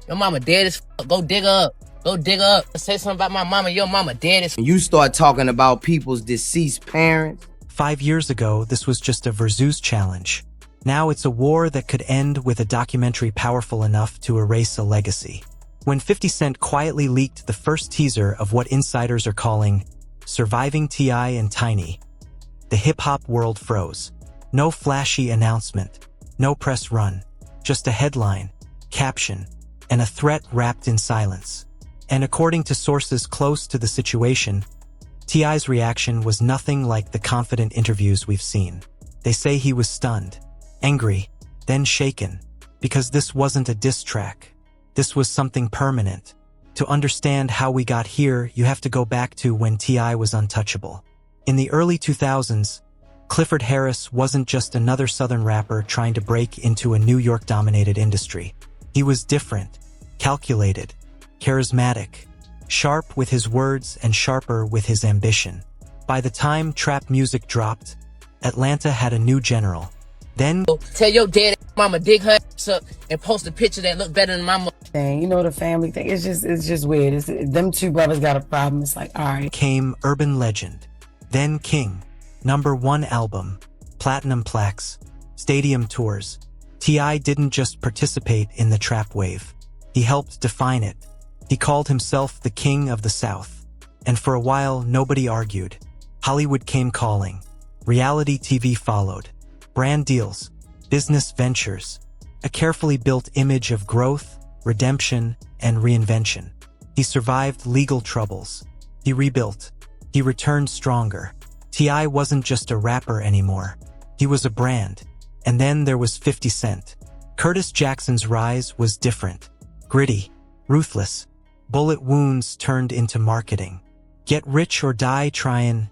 Your mama dead as fuck. Go dig her up. Go dig her up. Say something about my mama. Your mama dead as fuck. You start talking about people's deceased parents. 5 years ago, this was just a Versus challenge. Now it's a war that could end with a documentary powerful enough to erase a legacy. When 50 Cent quietly leaked the first teaser of what insiders are calling Surviving T.I. and Tiny, the hip-hop world froze. No flashy announcement, no press run, just a headline, caption, and a threat wrapped in silence. And according to sources close to the situation, T.I.'s reaction was nothing like the confident interviews we've seen. They say he was stunned, angry, then shaken, because this wasn't a diss track. This was something permanent. To understand how we got here, you have to go back to when T.I. was untouchable. In the early 2000s, Clifford Harris wasn't just another Southern rapper trying to break into a New York-dominated industry. He was different, calculated, charismatic, sharp with his words and sharper with his ambition. By the time trap music dropped, Atlanta had a new general. Then, tell your dead mama dig her ass up and post a picture that look better than my mama. Thing, you know, the family thing, it's just weird. Them two brothers got a problem. It's like, all right. Came urban legend, then king, #1 album, platinum plaques, stadium tours. T.I. didn't just participate in the trap wave. He helped define it. He called himself the King of the South. And for a while, nobody argued. Hollywood came calling. Reality TV followed. Brand deals, business ventures, a carefully built image of growth, redemption, and reinvention. He survived legal troubles. He rebuilt. He returned stronger. T.I. wasn't just a rapper anymore. He was a brand. And then there was 50 Cent. Curtis Jackson's rise was different. Gritty, ruthless. Bullet wounds turned into marketing. Get rich or die tryin'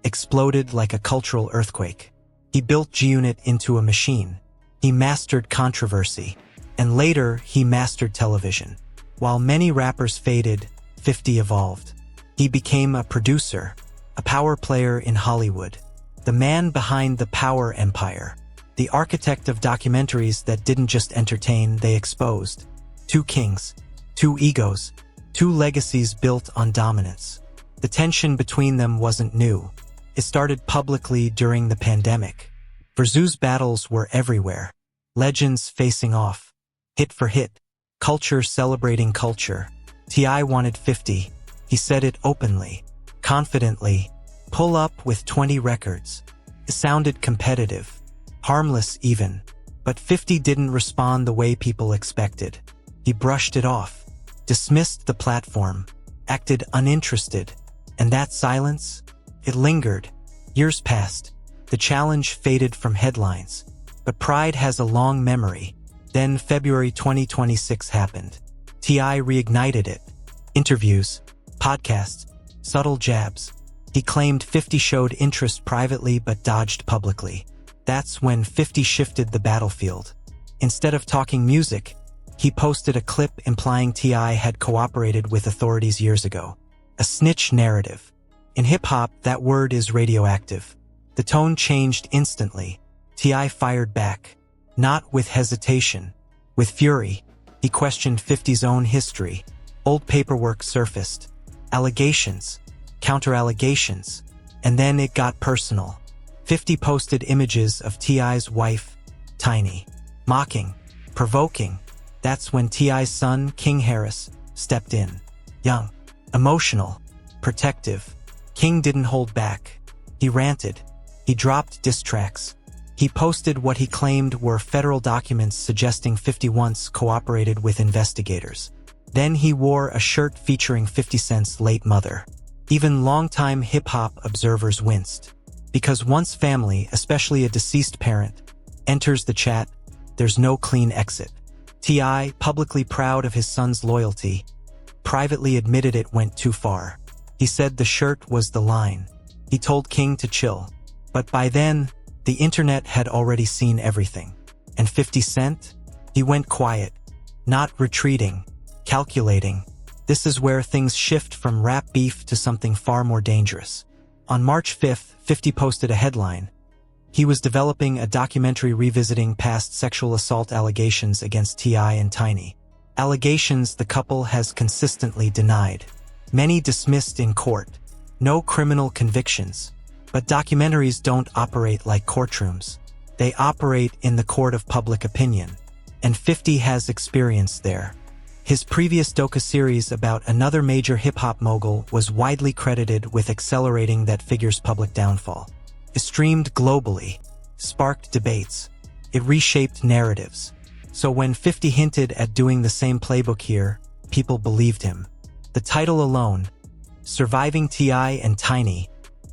exploded like a cultural earthquake. He built G-Unit into a machine. He mastered controversy. And later, he mastered television. While many rappers faded, 50 evolved. He became a producer, a power player in Hollywood, the man behind the power empire, the architect of documentaries that didn't just entertain, they exposed. Two kings, two egos, two legacies built on dominance. The tension between them wasn't new. It started publicly during the pandemic. Versus battles were everywhere. Legends facing off. Hit for hit. Culture celebrating culture. T.I. wanted 50. He said it openly, confidently. Pull up with 20 records. It sounded competitive. Harmless even. But 50 didn't respond the way people expected. He brushed it off. Dismissed the platform. Acted uninterested. And that silence? It lingered. Years passed. The challenge faded from headlines. But pride has a long memory. Then February 2026 happened. T.I. reignited it. Interviews, podcasts, subtle jabs. He claimed 50 showed interest privately but dodged publicly. That's when 50 shifted the battlefield. Instead of talking music, he posted a clip implying T.I. had cooperated with authorities years ago. A snitch narrative. In hip-hop, that word is radioactive. The tone changed instantly. T.I. fired back. Not with hesitation. With fury. He questioned 50's own history. Old paperwork surfaced. Allegations. Counter-allegations. And then it got personal. 50 posted images of T.I.'s wife, Tiny. Mocking. Provoking. That's when T.I.'s son, King Harris, stepped in. Young. Emotional. Protective. King didn't hold back. He ranted. He dropped diss tracks. He posted what he claimed were federal documents suggesting 50 once cooperated with investigators. Then he wore a shirt featuring 50 Cent's late mother. Even longtime hip-hop observers winced. Because once family, especially a deceased parent, enters the chat, there's no clean exit. T.I., publicly proud of his son's loyalty, privately admitted it went too far. He said the shirt was the line. He told King to chill. But by then, the internet had already seen everything. And 50 Cent? He went quiet. Not retreating. Calculating. This is where things shift from rap beef to something far more dangerous. On March 5th, 50 posted a headline. He was developing a documentary revisiting past sexual assault allegations against T.I. and Tiny. Allegations the couple has consistently denied. Many dismissed in court. No criminal convictions. But documentaries don't operate like courtrooms. They operate in the court of public opinion. And 50 has experience there. His previous docuseries about another major hip-hop mogul was widely credited with accelerating that figure's public downfall. It streamed globally, sparked debates. It reshaped narratives. So when 50 hinted at doing the same playbook here, people believed him. The title alone, Surviving T.I. and Tiny,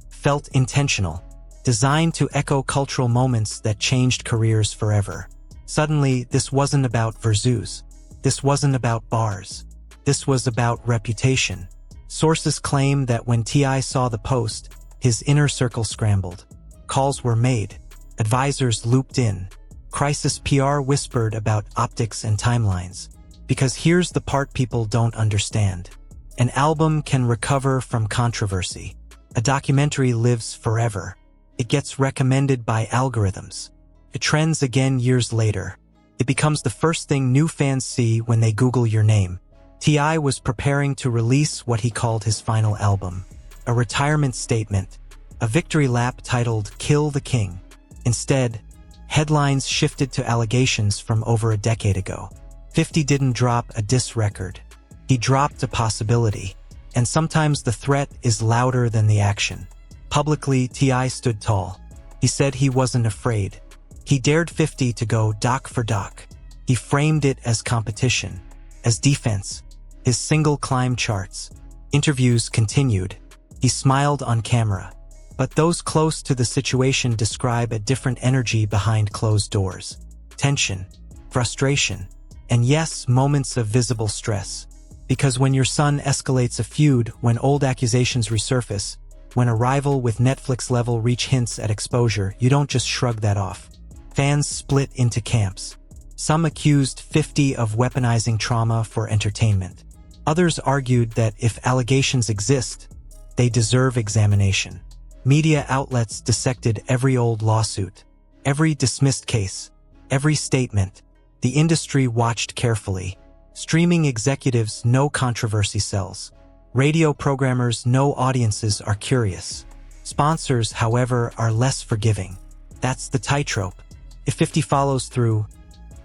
felt intentional, designed to echo cultural moments that changed careers forever. Suddenly, this wasn't about Versus. This wasn't about bars. This was about reputation. Sources claim that when T.I. saw the post, his inner circle scrambled. Calls were made. Advisors looped in. Crisis PR whispered about optics and timelines. Because here's the part people don't understand. An album can recover from controversy. A documentary lives forever. It gets recommended by algorithms. It trends again years later. It becomes the first thing new fans see when they Google your name. T.I. was preparing to release what he called his final album. A retirement statement. A victory lap titled Kill the King. Instead, headlines shifted to allegations from over a decade ago. 50 didn't drop a diss record. He dropped a possibility. And sometimes the threat is louder than the action. Publicly, T.I. stood tall. He said he wasn't afraid. He dared 50 to go doc for doc. He framed it as competition, as defense. His single climbed charts. Interviews continued. He smiled on camera. But those close to the situation describe a different energy behind closed doors. Tension, frustration, and yes, moments of visible stress. Because when your son escalates a feud, when old accusations resurface, when a rival with Netflix-level reach hints at exposure, you don't just shrug that off. Fans split into camps. Some accused 50 of weaponizing trauma for entertainment. Others argued that if allegations exist, they deserve examination. Media outlets dissected every old lawsuit, every dismissed case, every statement. The industry watched carefully. Streaming executives know controversy sells. Radio programmers know audiences are curious. Sponsors, however, are less forgiving. That's the tightrope. If 50 follows through,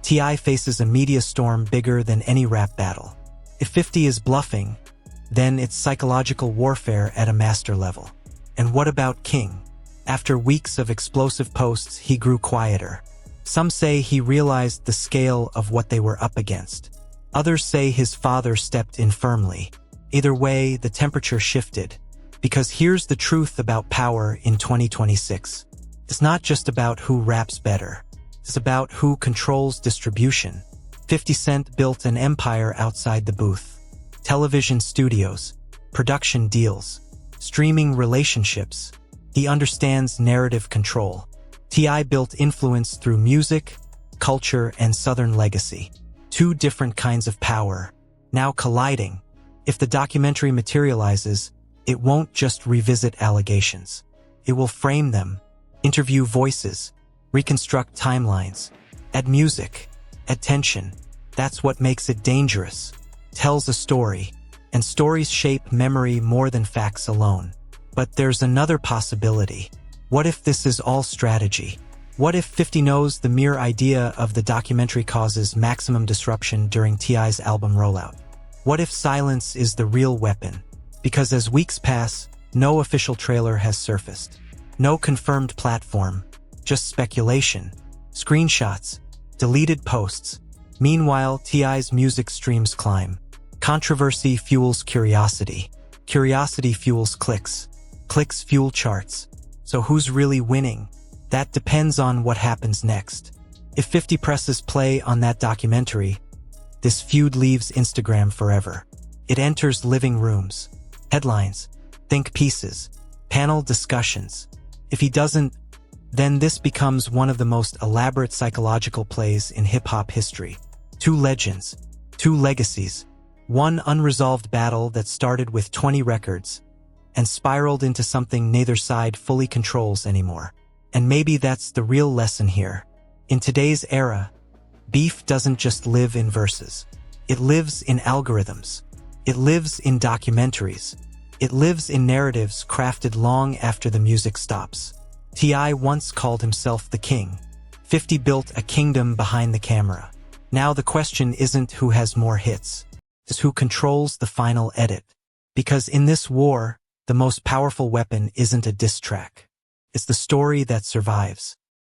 T.I. faces a media storm bigger than any rap battle. If 50 is bluffing, then it's psychological warfare at a master level. And what about King? After weeks of explosive posts, he grew quieter. Some say he realized the scale of what they were up against. Others say his father stepped in firmly. Either way, the temperature shifted. Because here's the truth about power in 2026. It's not just about who raps better. It's about who controls distribution. 50 Cent built an empire outside the booth. Television studios, production deals, streaming relationships. He understands narrative control. T.I. built influence through music, culture, and Southern legacy. Two different kinds of power, now colliding. If the documentary materializes, it won't just revisit allegations. It will frame them, interview voices, reconstruct timelines, add music, add tension. That's what makes it dangerous. Tells a story, and stories shape memory more than facts alone. But there's another possibility. What if this is all strategy? What if 50 knows the mere idea of the documentary causes maximum disruption during T.I.'s album rollout? What if silence is the real weapon? Because as weeks pass, no official trailer has surfaced. No confirmed platform, just speculation, screenshots, deleted posts. Meanwhile, T.I.'s music streams climb. Controversy fuels curiosity. Curiosity fuels clicks. Clicks fuel charts. So who's really winning? That depends on what happens next. If 50 presses play on that documentary, this feud leaves Instagram forever. It enters living rooms, headlines, think pieces, panel discussions. If he doesn't, then this becomes one of the most elaborate psychological plays in hip-hop history. Two legends, two legacies, one unresolved battle that started with 20 records and spiraled into something neither side fully controls anymore. And maybe that's the real lesson here. In today's era, beef doesn't just live in verses. It lives in algorithms. It lives in documentaries. It lives in narratives crafted long after the music stops. T.I. once called himself the king. 50 built a kingdom behind the camera. Now the question isn't who has more hits, it's who controls the final edit. Because in this war, the most powerful weapon isn't a diss track. It's the story that survives.